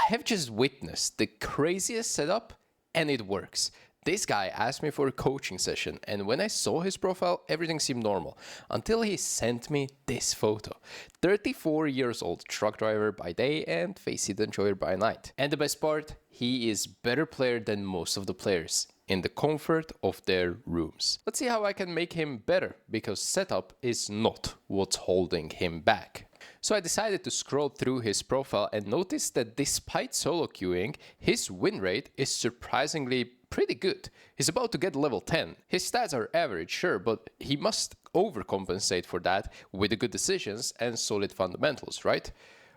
have just witnessed the craziest setup, and it works. This guy asked me for a coaching session, and when I saw his profile, everything seemed normal, until he sent me this photo. 34 years old, truck driver by day and face it enjoyer by night. And the best part, he is better player than most of the players, in the comfort of their rooms. Let's see how I can make him better, because setup is not what's holding him back. So I decided to scroll through his profile and noticed that despite solo queuing, his win rate is surprisingly pretty good. He's about to get level 10. His stats are average, sure, but he must overcompensate for that with the good decisions and solid fundamentals, right?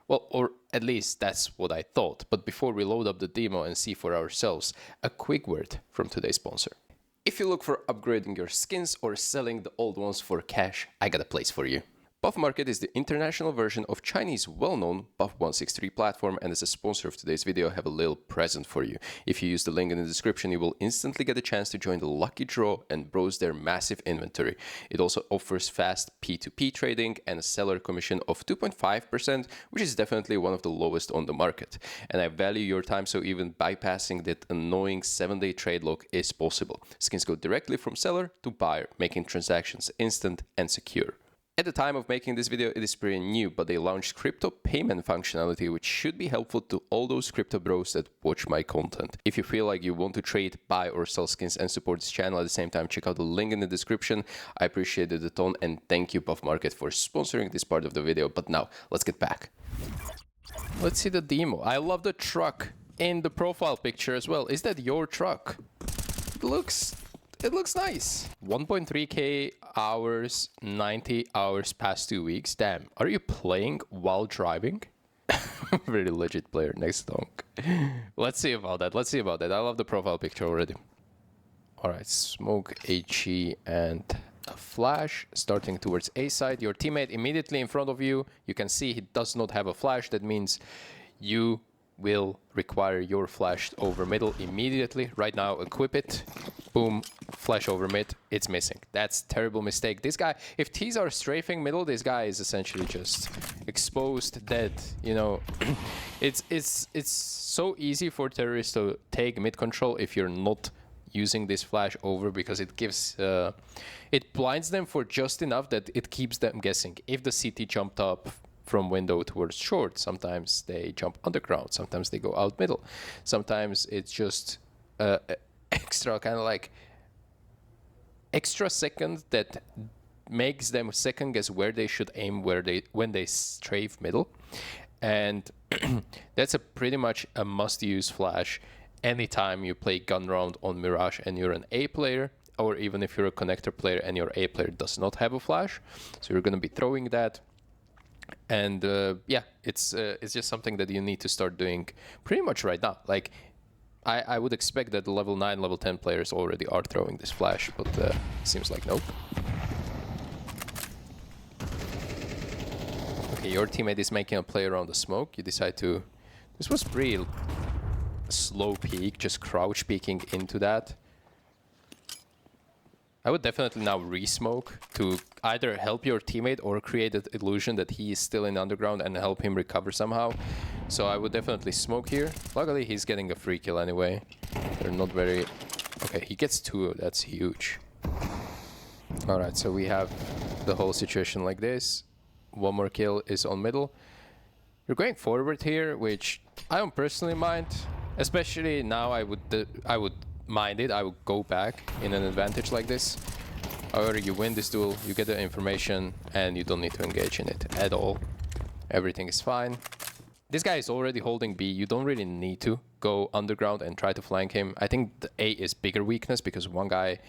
Well, or at least that's what I thought. But before we load up the demo and see for ourselves, a quick word from today's sponsor. If you look for upgrading your skins or selling the old ones for cash, I got a place for you. Buff Market is the international version of Chinese well-known Buff163 platform, and as a sponsor of today's video, I have a little present for you. If you use the link in the description, you will instantly get a chance to join the lucky draw and browse their massive inventory. It also offers fast P2P trading and a seller commission of 2.5%, which is definitely one of the lowest on the market. And I value your time, so even bypassing that annoying 7-day trade lock is possible. Skins go directly from seller to buyer, making transactions instant and secure. At the time of making this video, it is pretty new, but they launched crypto payment functionality, which should be helpful to all those crypto bros that watch my content. If you feel like you want to trade, buy or sell skins and support this channel at the same time, check out the link in the description. I appreciate it a ton, and thank you Buff Market for sponsoring this part of the video. But now, let's get back. Let's see the demo. I love the truck in the profile picture as well. Is that your truck? It looks nice. 1.3k hours, 90 hours past 2 weeks. Damn, are you playing while driving? Very legit player, next donk. Let's see about that. I love the profile picture already. All right, smoke, HE, and a flash. Starting towards A side. Your teammate immediately in front of you. You can see he does not have a flash. That means you will require your flash over middle immediately. Right now, equip it. Boom, flash over mid. It's missing. That's terrible mistake. This guy, if T's are strafing middle, this guy is essentially just exposed, dead. You know, it's so easy for terrorists to take mid control if you're not using this flash over, because it gives it blinds them for just enough that it keeps them guessing. If the CT jumped up from window towards short, sometimes they jump underground, sometimes they go out middle, sometimes it's just extra kind of like extra second that makes them second guess where they should aim when they strafe middle. And that's a pretty much a must use flash anytime you play gun round on Mirage and you're an A player, or even if you're a connector player and your A player does not have a flash. So you're going to be throwing that. And yeah, it's just something that you need to start doing pretty much right now. Like, I would expect that the level 9, level 10 players already are throwing this flash, but seems like nope. Okay, your teammate is making a play around the smoke. You decide to... This was pretty slow peek, just crouch peeking into that. I would definitely now re-smoke to either help your teammate or create an illusion that he is still in underground and help him recover somehow. So I would definitely smoke here. Luckily, he's getting a free kill anyway. They're not very... Okay, he gets 2. That's huge. Alright, so we have the whole situation like this. One more kill is on middle. You're going forward here, which I don't personally mind. Especially now I would mind it. I would go back in an advantage like this. However, you win this duel, you get the information, and you don't need to engage in it at all. Everything is fine. This guy is already holding B. You don't really need to go underground and try to flank him. I think the A is bigger weakness, because one guy...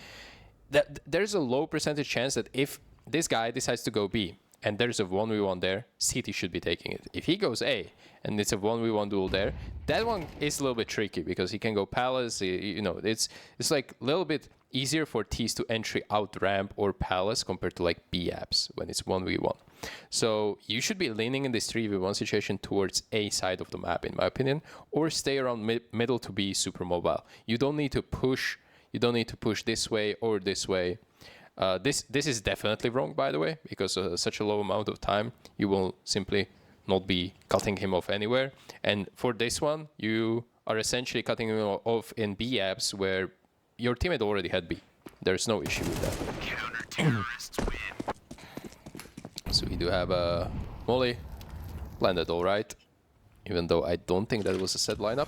There's a low percentage chance that if this guy decides to go B, and there's a 1v1 there, CT should be taking it. If he goes A, and it's a 1v1 duel there, that one is a little bit tricky, because he can go Palace, you know, it's like a little bit easier for T's to entry out ramp or Palace compared to like B apps when it's 1v1. So you should be leaning in this 3v1 situation towards A side of the map, in my opinion, or stay around middle to be super mobile. You don't need to push this way or this way. This is definitely wrong, by the way, because such a low amount of time, you will simply not be cutting him off anywhere. And for this one, you are essentially cutting him off in B apps where your teammate already had B. There's no issue with that. So we do have a molly. Landed all right. Even though I don't think that was a set lineup.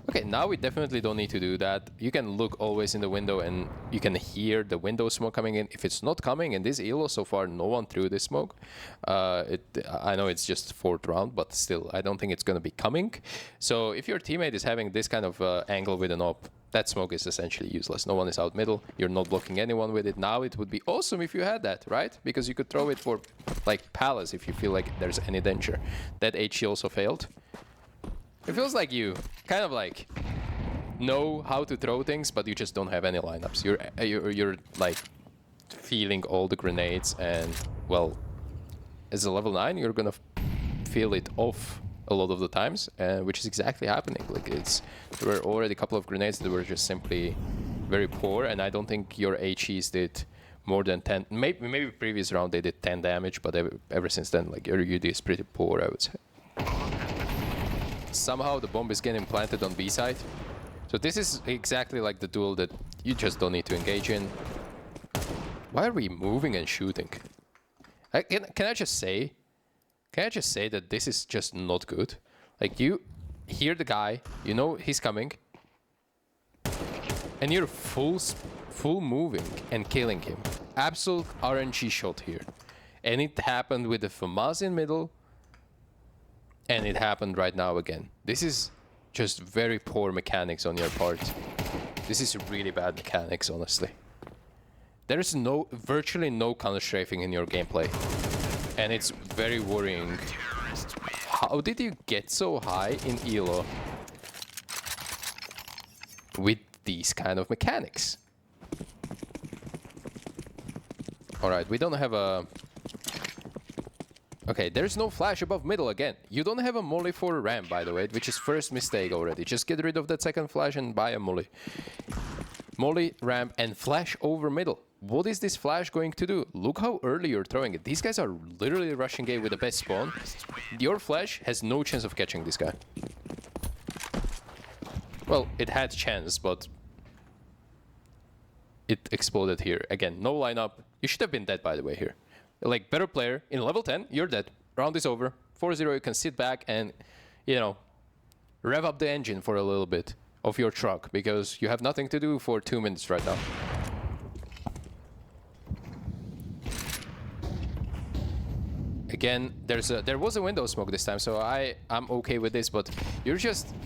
Okay, now we definitely don't need to do that. You can look always in the window and you can hear the window smoke coming in. If it's not coming in this elo, so far no one threw this smoke. I know it's just 4th round, but still, I don't think it's going to be coming. So if your teammate is having this kind of angle with an op, that smoke is essentially useless. No one is out middle. You're not blocking anyone with it. Now it would be awesome if you had that, right? Because you could throw it for like palace if you feel like there's any danger. That HE also failed. It feels like you kind of like know how to throw things, but you just don't have any lineups. You're like feeling all the grenades, and well, as a level 9, you're gonna feel it off a lot of the times, which is exactly happening. Like there were already a couple of grenades that were just simply very poor, and I don't think your HEs did more than 10. Maybe previous round they did 10 damage, but ever since then, like your UD is pretty poor, I would say. Somehow the bomb is getting planted on B side. So this is exactly like the duel that you just don't need to engage in. Why are we moving and shooting? Can I just say that this is just not good? Like, you hear the guy, you know he's coming, and you're full moving and killing him. Absolute RNG shot here. And it happened with the FAMAS in middle, and it happened right now again. This is just very poor mechanics on your part. This is really bad mechanics, honestly. There is virtually no counter strafing in your gameplay, and it's very worrying. How did you get so high in elo with these kind of mechanics? All right, we don't have a... Okay, there's no flash above middle again. You don't have a molly for ramp, by the way, which is first mistake already. Just get rid of that second flash and buy a molly. Molly, ramp, and flash over middle. What is this flash going to do? Look how early you're throwing it. These guys are literally rushing A with the best spawn. Your flash has no chance of catching this guy. Well, it had chance, but it exploded here. Again, no lineup. You should have been dead, by the way, here. Like, better player. In level 10, you're dead. Round is over. 4-0, you can sit back and, you know, rev up the engine for a little bit of your truck, because you have nothing to do for 2 minutes right now. Again, there was a window smoke this time, so I'm okay with this, but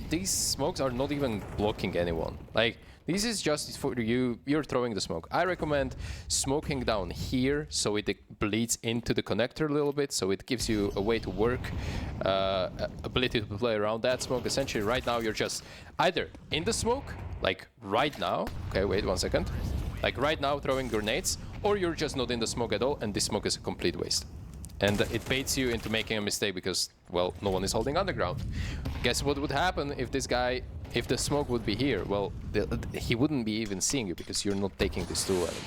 these smokes are not even blocking anyone. Like, this is just for you're throwing the smoke. I recommend smoking down here so it bleeds into the connector a little bit, so it gives you a way to work, ability to play around that smoke. Essentially, right now, you're just either in the smoke, like right now. Okay, wait 1 second. Like right now, throwing grenades, or you're just not in the smoke at all, and this smoke is a complete waste. And it baits you into making a mistake because, well, no one is holding underground. Guess what would happen if this guy, if the smoke would be here? Well, he wouldn't be even seeing you because you're not taking this tool at him.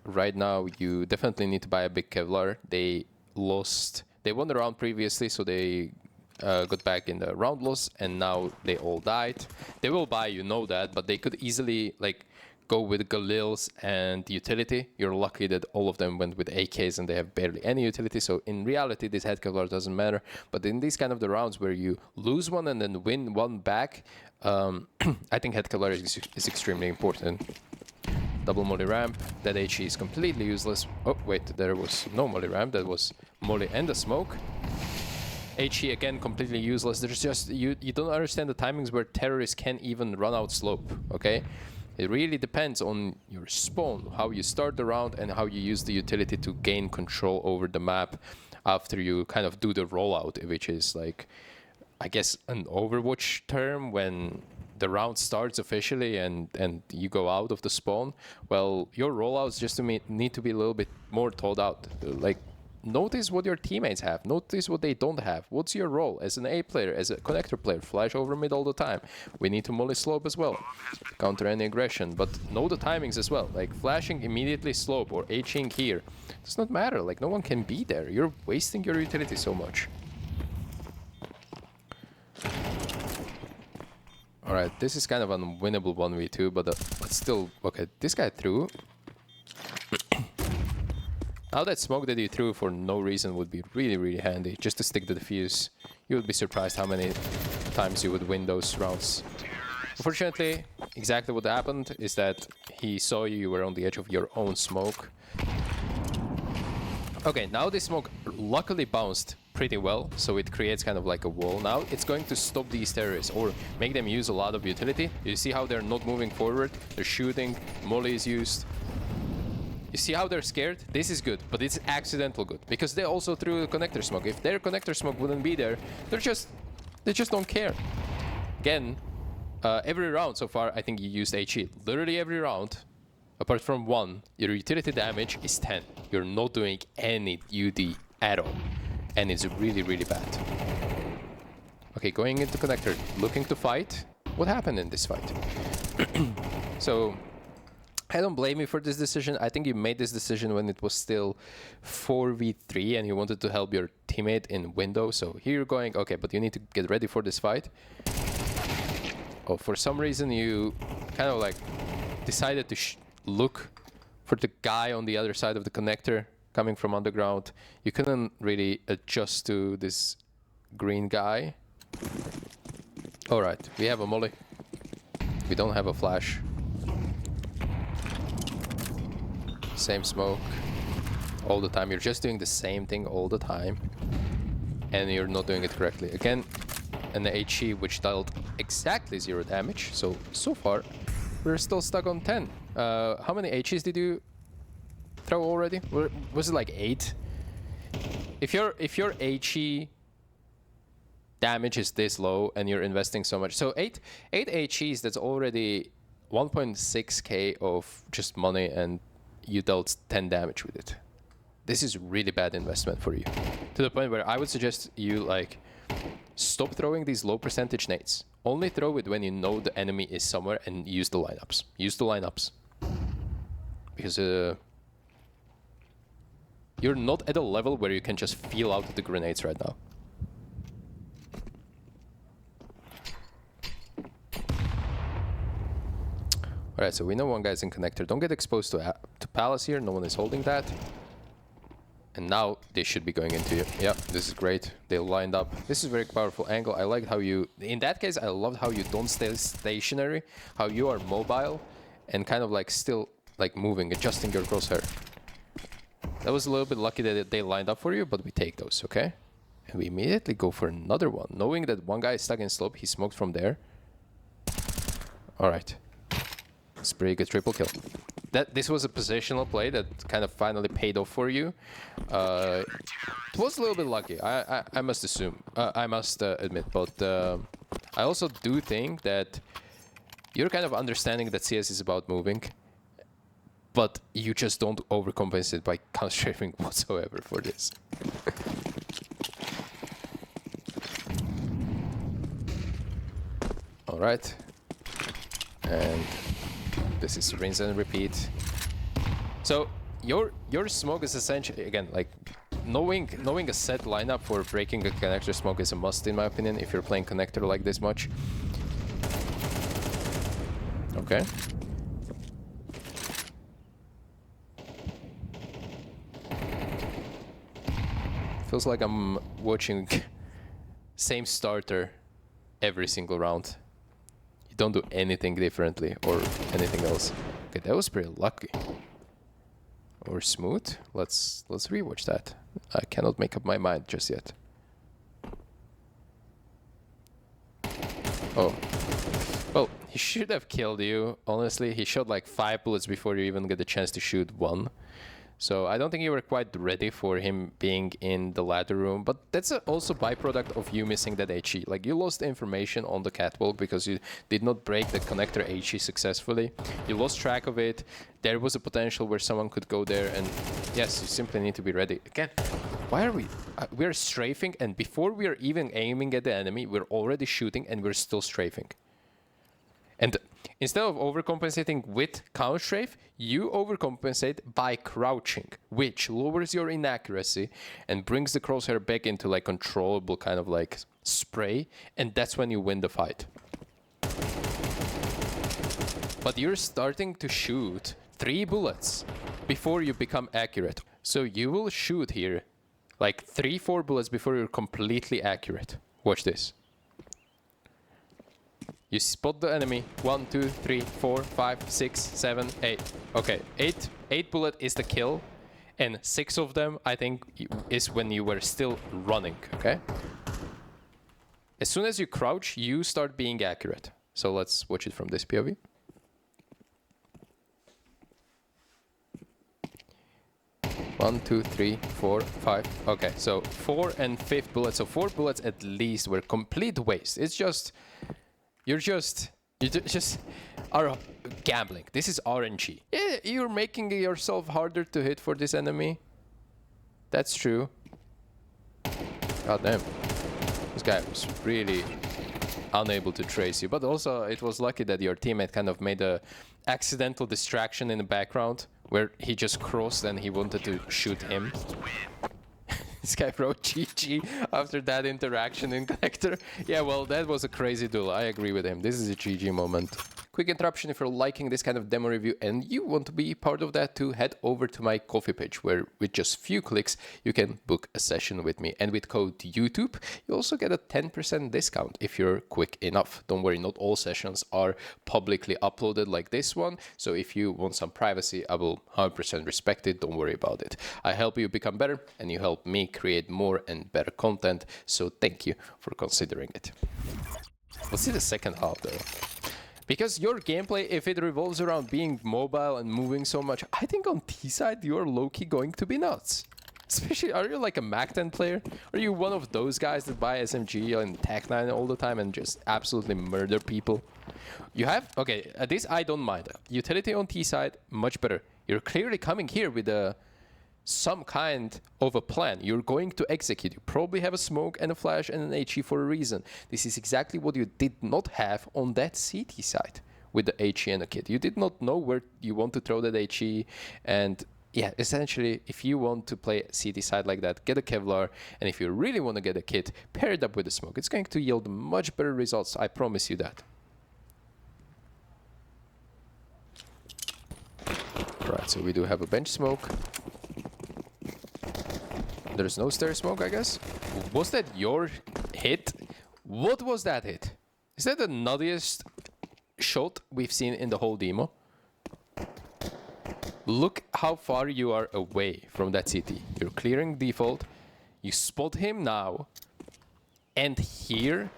Right now, you definitely need to buy a big Kevlar. They won the round previously, so they got back in the round loss, and now they all died. They will buy, you know that, but they could easily, like, go with Galils and utility. You're lucky that all of them went with AKs and they have barely any utility, so in reality this head Kevlar doesn't matter. But in these kind of the rounds where you lose one and then win one back, I think head Kevlar is extremely important. Double molly ramp, that HE is completely useless. Oh wait, there was no molly ramp, that was molly and a smoke. HE again completely useless. There's just, you don't understand the timings where terrorists can even run out slope, okay? It really depends on your spawn, how you start the round and how you use the utility to gain control over the map after you kind of do the rollout, which is like, I guess, an Overwatch term when the round starts officially and you go out of the spawn. Well, your rollouts just need to be a little bit more thought out. Like, notice what your teammates have. Notice what they don't have. What's your role as an A player, as a connector player? Flash over mid all the time. We need to molly slope as well, counter any aggression. But know the timings as well. Like flashing immediately slope or H-ing here does not matter. Like no one can be there. You're wasting your utility so much. Alright, this is kind of an unwinnable 1v2, but still, okay, this guy threw. Now that smoke that you threw for no reason would be really, really handy, just to stick the defuse. You would be surprised how many times you would win those rounds. Unfortunately, exactly what happened is that he saw you were on the edge of your own smoke. Okay, now this smoke luckily bounced pretty well, so it creates kind of like a wall. Now it's going to stop these terrorists or make them use a lot of utility. You see how they're not moving forward? They're shooting, molly is used. You see how they're scared? This is good, but it's accidental good because they also threw the connector smoke. If their connector smoke wouldn't be there, they just don't care. Again, every round so far, I think you used HE. Literally every round, apart from one, your utility damage is 10. You're not doing any UD at all. And it's really, really bad. Okay, going into connector, looking to fight. What happened in this fight? So, I don't blame you for this decision. I think you made this decision when it was still 4v3 and you wanted to help your teammate in window. So here you're going, okay, but you need to get ready for this fight. Oh, for some reason you kind of like decided to look for the guy on the other side of the connector coming from underground. You couldn't really adjust to this green guy. All right, we have a molly. We don't have a flash. Same smoke all the time. You're just doing the same thing all the time. And you're not doing it correctly. Again, an HE which dealt exactly 0 damage. So far, we're still stuck on 10. How many HEs did you throw already? Was it like 8? If your HE damage is this low and you're investing so much, so 8 HEs, that's already 1.6k of just money, and you dealt 10 damage with it. This is really bad investment for you, to the point where I would suggest you like stop throwing these low percentage nades. Only throw it when you know the enemy is somewhere, and use the lineups. Use the lineups. Because you're not at a level where you can just feel out the grenades right now. Alright, so we know one guy's in connector. Don't get exposed to Palace here. No one is holding that. And now they should be going into you. Yeah, this is great. They lined up. This is a very powerful angle. I like how you... In that case, I love how you don't stay stationary. How you are mobile and kind of like still like moving, adjusting your crosshair. That was a little bit lucky that they lined up for you, but we take those, okay? And we immediately go for another one. Knowing that one guy is stuck in slope, he smoked from there. Alright. It's a pretty good triple kill. This was a positional play that kind of finally paid off for you. It was a little bit lucky, I must assume. I must admit, but I also do think that you're kind of understanding that CS is about moving, but you just don't overcompensate by counter-strafing whatsoever for this. All right, and this is rinse and repeat. So your smoke is essentially, again, like knowing a set lineup for breaking a connector smoke is a must, in my opinion, if you're playing connector like this much. Okay. Feels like I'm watching same starter every single round. You don't do anything differently or anything else. Okay, that was pretty lucky. Or smooth. Let's rewatch that. I cannot make up my mind just yet. Oh. Well, he should have killed you. Honestly, he shot like 5 bullets before you even get the chance to shoot 1. So I don't think you were quite ready for him being in the ladder room, but that's also byproduct of you missing that HE. Like, you lost information on the catwalk because you did not break the connector HE successfully. You lost track of it. There was a potential where someone could go there, and yes, you simply need to be ready. Again, why are we... we're strafing, and before we are even aiming at the enemy, we're already shooting and we're still strafing. And instead of overcompensating with counter-strafe, you overcompensate by crouching, which lowers your inaccuracy and brings the crosshair back into like controllable kind of like spray, and that's when you win the fight. but you're starting to shoot 3 bullets before you become accurate. So you will shoot here like 3-4 bullets before you're completely accurate. Watch this. You spot the enemy. 1, 2, 3, 4, 5, 6, 7, 8. Okay, 8 bullet is the kill. And 6 of them, I think, is when you were still running, okay? As soon as you crouch, you start being accurate. So let's watch it from this POV. One, 2, 3, 4, 5. Okay, so 4 and 5th bullet. So 4 bullets at least were complete waste. It's just... You just are gambling. This is RNG. Yeah, you're making yourself harder to hit for this enemy. That's true. God damn. This guy was really unable to trace you. But also, it was lucky that your teammate kind of made a accidental distraction in the background where he just crossed and he wanted to shoot him. This guy wrote GG after that interaction in connector. Yeah, well, that was a crazy duel. I agree with him. This is a GG moment. Quick interruption: if you're liking this kind of demo review and you want to be part of that too, head over to my Ko-fi page where with just few clicks you can book a session with me. And with code YouTube, you also get a 10% discount if you're quick enough. Don't worry, not all sessions are publicly uploaded like this one. So if you want some privacy, I will 100% respect it. Don't worry about it. I help you become better and you help me create more and better content. So thank you for considering it. Let's see the second half though. Because your gameplay, if it revolves around being mobile and moving so much, I think on T side you're low-key going to be nuts. Especially, are you like a Mac-10 player? Are you one of those guys that buy SMG and Tech9 all the time and just absolutely murder people? You have, okay, this I don't mind. Utility on T side, much better. You're clearly coming here with some kind of a plan you're going to execute. You probably have a smoke and a flash and an HE for a reason. This is exactly what you did not have on that CT side with the HE and a kit. You did not know where you want to throw that HE, and yeah, essentially, if you want to play CT side like that, get a Kevlar, and if you really want to get a kit, pair it up with a smoke. It's going to yield much better results, I promise you that. Right, so we do have a bench smoke. There's no stair smoke, I guess. Was that your hit? What was that hit? Is that the nuttiest shot we've seen in the whole demo? Look how far you are away from that CT. You're clearing default. You spot him now. And here...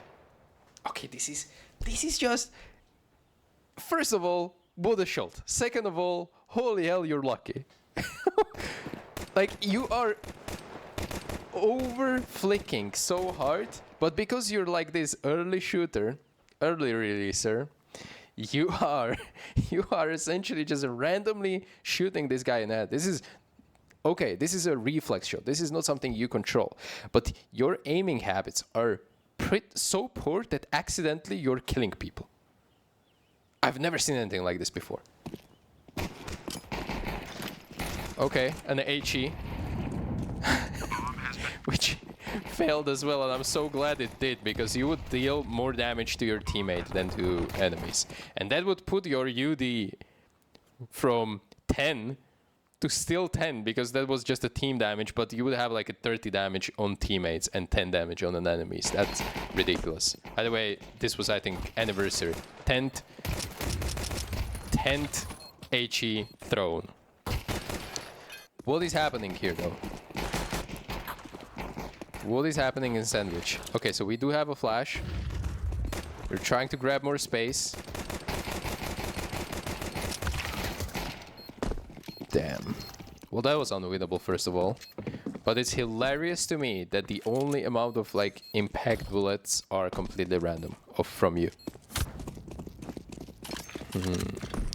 Okay, this is just... First of all, what a shot. Second of all, holy hell, you're lucky. Like, you are... over flicking so hard, but because you're like this early shooter, early releaser, you are essentially just randomly shooting this guy in the head. This is okay, this is a reflex shot. This is not something you control, but your aiming habits are so poor that accidentally you're killing people. I've never seen anything like this before. Okay, an HE. Which failed as well, and I'm so glad it did, because you would deal more damage to your teammate than to enemies. And that would put your UD from 10 to still 10, because that was just a team damage, but you would have like a 30 damage on teammates and 10 damage on an enemies. That's ridiculous. By the way, this was, I think, anniversary. 10th HE thrown. What is happening here, though? What is happening in Sandwich? Okay, so we do have a flash. We're trying to grab more space. Damn. Well, that was unwinnable, first of all. But it's hilarious to me that the only amount of, like, impact bullets are completely random from you.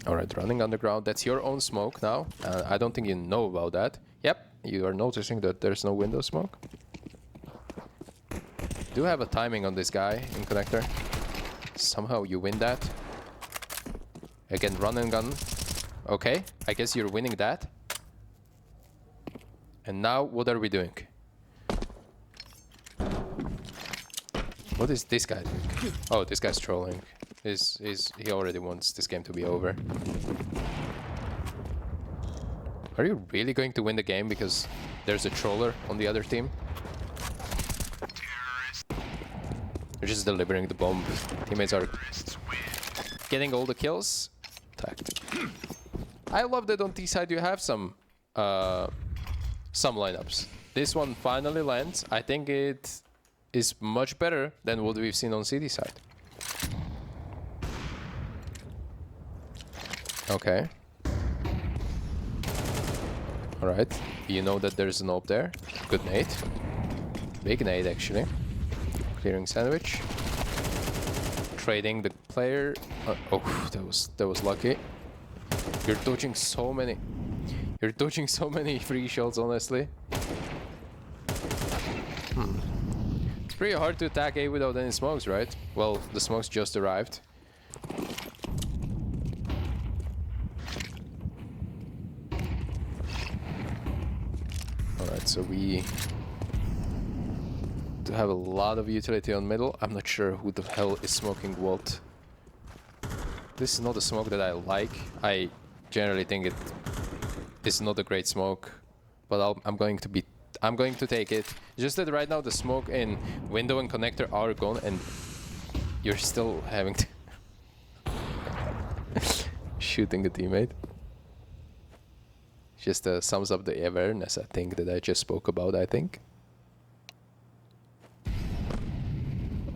Alright, running underground. That's your own smoke now. I don't think you know about that. Yep, you are noticing that there's no window smoke. Do have a timing on this guy in connector. Somehow you win that. Again, run and gun. Okay, I guess you're winning that. And now, what are we doing? What is this guy doing? Oh, this guy's trolling. He already wants this game to be over. Are you really going to win the game because there's a troller on the other team? They're just delivering the bomb. Teammates are getting all the kills. Tacked. I love that on T side you have some lineups. This one finally lands. I think it is much better than what we've seen on CD side. Okay. Alright. You know that there's an AWP there. Good nade. Big nade actually. Clearing sandwich. Trading the player. Oh, that was lucky. You're dodging so many. You're dodging so many free shots, honestly. It's pretty hard to attack A without any smokes, right? Well, the smokes just arrived. Alright, so we do have a lot of utility on middle. I'm not sure who the hell is smoking what. This is not a smoke that I like. I generally think it is not a great smoke, but I'm going to take it. Just that right now the smoke in window and connector are gone, and you're still having to shooting a teammate. Just sums up the awareness, I think, that I just spoke about, I think.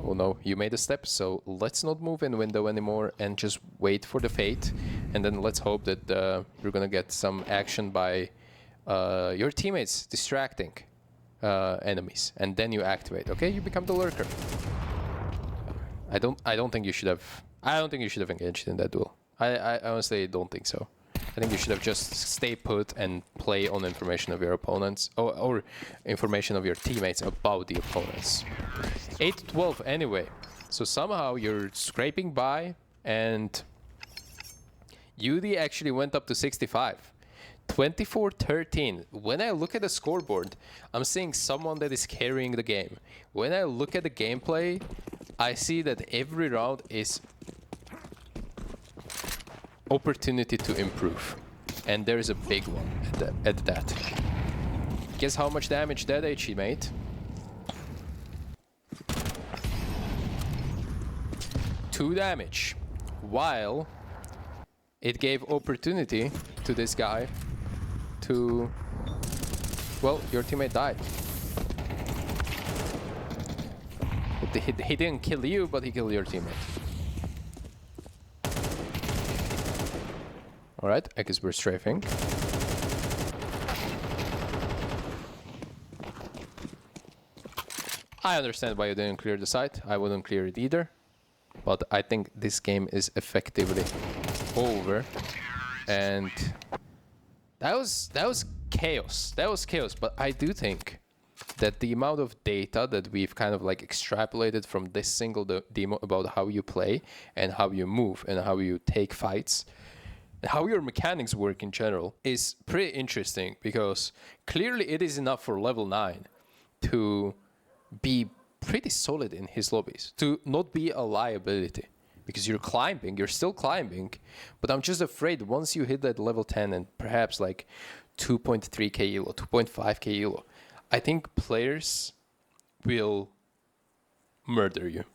Oh no, you made a step, so let's not move in window anymore and just wait for the fate. And then let's hope that you're gonna get some action by your teammates distracting enemies. And then you activate, okay? You become the lurker. I don't think you should have engaged in that duel. I honestly don't think so. I think you should have just stay put and play on information of your opponents or information of your teammates about the opponents. 8-12 anyway. So somehow you're scraping by, and UD actually went up to 65. 24-13. When I look at the scoreboard, I'm seeing someone that is carrying the game. When I look at the gameplay, I see that every round is opportunity to improve, and there's a big one at that. Guess how much damage that HE made? 2 damage, while it gave opportunity to this guy to, well, your teammate died. He didn't kill you, but he killed your teammate. Alright, I guess we're strafing. I understand why you didn't clear the site. I wouldn't clear it either. But I think this game is effectively over. And that was chaos. That was chaos. But I do think that the amount of data that we've kind of like extrapolated from this single demo about how you play and how you move and how you take fights, how your mechanics work in general, is pretty interesting, because clearly it is enough for level 9 to be pretty solid in his lobbies, to not be a liability, because you're climbing, you're still climbing, but I'm just afraid once you hit that level 10 and perhaps like 2.3k elo, 2.5k elo, I think players will murder you.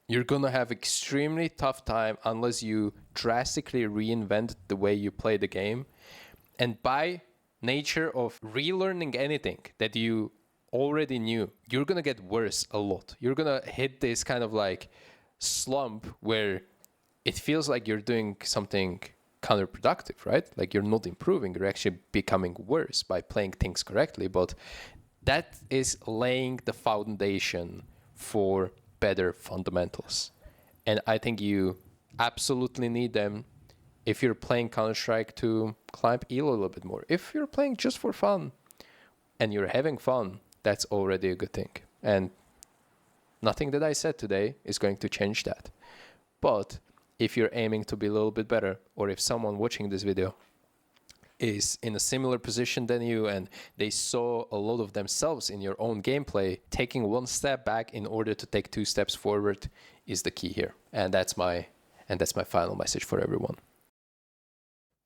You're gonna have extremely tough time unless you drastically reinvent the way you play the game. And by nature of relearning anything that you already knew, you're gonna get worse a lot. You're gonna hit this kind of like slump where it feels like you're doing something counterproductive, right? Like you're not improving, you're actually becoming worse by playing things correctly. But that is laying the foundation for better fundamentals, and I think you absolutely need them if you're playing Counter-Strike to climb elo a little bit more. If you're playing just for fun and you're having fun, that's already a good thing, and nothing that I said today is going to change that. But if you're aiming to be a little bit better, or if someone watching this video is in a similar position than you and they saw a lot of themselves in your own gameplay, taking one step back in order to take 2 steps forward is the key here. And that's my final message for everyone.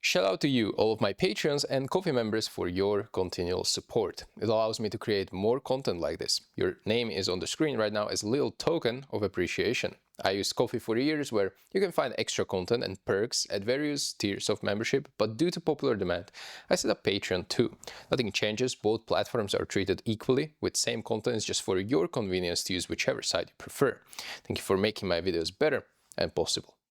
Shout out to you, all of my Patreons and Coffee members, for your continual support. It allows me to create more content like this. Your name is on the screen right now as a little token of appreciation. I used Coffee for years, where you can find extra content and perks at various tiers of membership, but due to popular demand, I set up Patreon too. Nothing changes, both platforms are treated equally, with same content. It's just for your convenience to use whichever side you prefer. Thank you for making my videos better and possible.